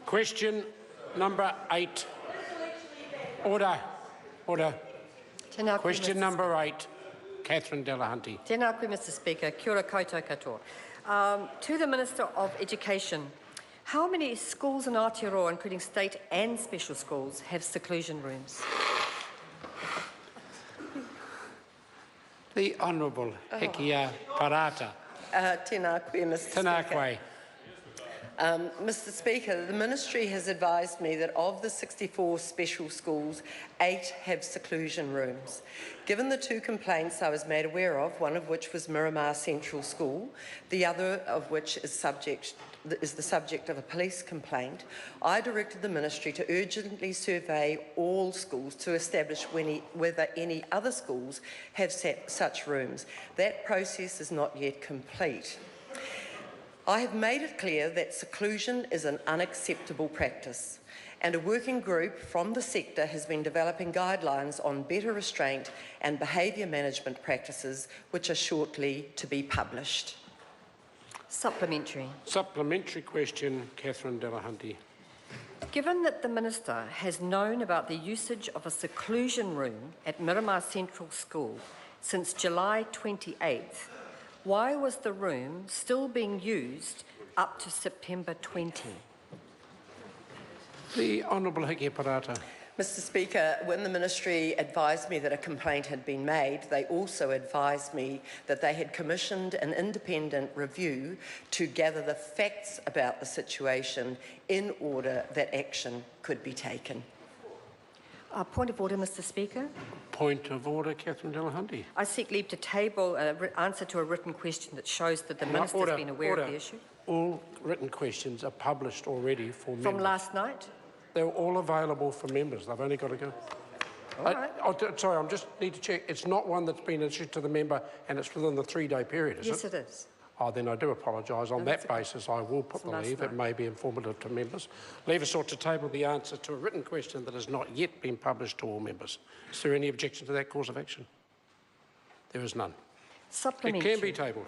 Question number 8. Order. Order. Question number 8. Catherine Delahunty. Tēnā koe, Mr Speaker. Kia ora koutou katoa. To the Minister of Education, how many schools in Aotearoa, including state and special schools, have seclusion rooms? The Honourable Hekia Parata. Tēnā koe, Mr Tēnā Speaker. koe. Mr Speaker, the Ministry has advised me that of the 64 special schools, 8 have seclusion rooms. Given the 2 complaints I was made aware of, one of which was Miramar Central School, the other of which is the subject of a police complaint, I directed the Ministry to urgently survey all schools to establish whether any other schools have such rooms. That process is not yet complete. I have made it clear that seclusion is an unacceptable practice, and a working group from the sector has been developing guidelines on better restraint and behaviour management practices, which are shortly to be published. Supplementary. Supplementary question, Catherine Delahunty. Given that the Minister has known about the usage of a seclusion room at Miramar Central School since July 28th, why was the room still being used up to September 20? The Honourable Hekia Parata. Mr Speaker, when the Ministry advised me that a complaint had been made, they also advised me that they had commissioned an independent review to gather the facts about the situation in order that action could be taken. Point of order, Mr Speaker. Point of order, Catherine Delahunty. I seek leave to table an answer to a written question that shows that the Minister has been aware of the issue. All written questions are published already for members. From last night? They're all available for members. They've only got to go. All right. Sorry, I just need to check. It's not one that's been issued to the member and it's within the 3-day period, is it? Yes, it is. Oh, then I do apologise. On that basis, I will put the leave. It may be informative to members. Leave us sought to table the answer to a written question that has not yet been published to all members. Is there any objection to that course of action? There is none. Supplementary. It can be tabled.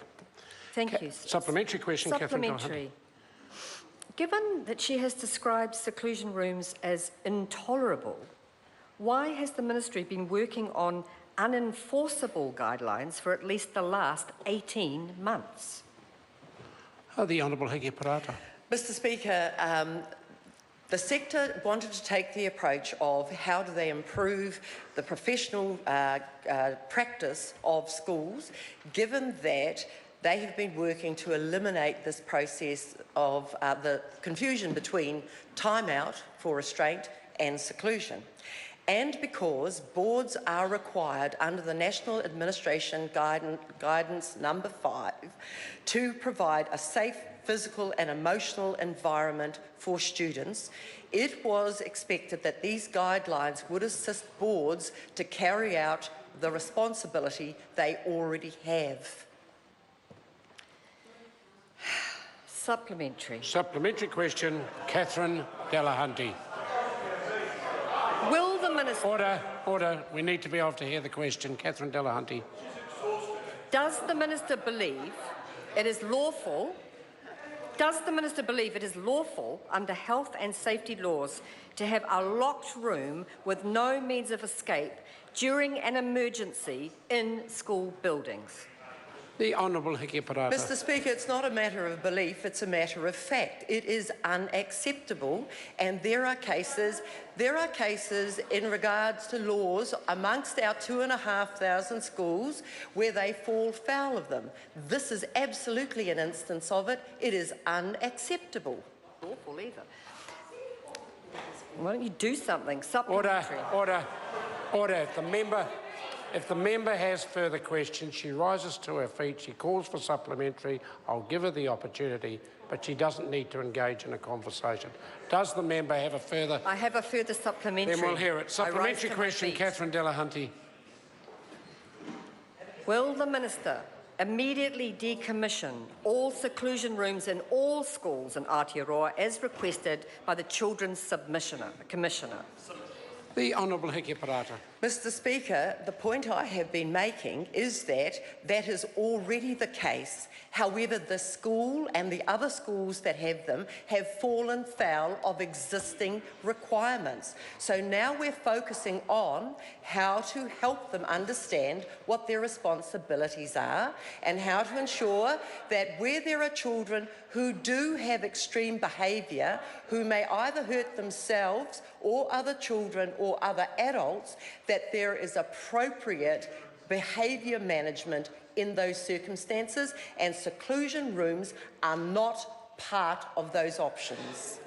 Thank you. Supplementary question, Catherine Delahunty. Supplementary. Given that she has described seclusion rooms as intolerable, why has the Ministry been working on unenforceable guidelines for at least the last 18 months? The Honourable Hekia Parata. Mr Speaker, the sector wanted to take the approach of how do they improve the professional practice of schools, given that they have been working to eliminate this process of the confusion between time-out for restraint and seclusion. And because boards are required under the National Administration Guidance number 5 to provide a safe physical and emotional environment for students, it was expected that these guidelines would assist boards to carry out the responsibility they already have. Supplementary. Supplementary question, Catherine Delahunty. Will the Minister... Order. We need to be able to hear the question. Catherine Delahunty. Does the Minister believe it is lawful... Does the Minister believe it is lawful under health and safety laws to have a locked room with no means of escape during an emergency in school buildings? The Honourable Hekia Parata. Mr Speaker, it's not a matter of belief, it's a matter of fact. It is unacceptable, and there are cases in regards to laws amongst our 2,500 schools where they fall foul of them. This is absolutely an instance of it. It is unacceptable. Awful either. Why don't you do something? Supplementary. Order. If the member has further questions, she rises to her feet, she calls for supplementary. I'll give her the opportunity, but she doesn't need to engage in a conversation. Does the member have a further... I have a further supplementary. Then we'll hear it. Supplementary question, Catherine Delahunty. Will the Minister immediately decommission all seclusion rooms in all schools in Aotearoa as requested by the Children's Commissioner? The Honourable Hiki Parata. Mr Speaker, the point I have been making is that that is already the case. However, the school and the other schools that have them have fallen foul of existing requirements. So now we're focusing on how to help them understand what their responsibilities are and how to ensure that where there are children who do have extreme behaviour, who may either hurt themselves or other children or other adults, that there is appropriate behaviour management in those circumstances, and seclusion rooms are not part of those options.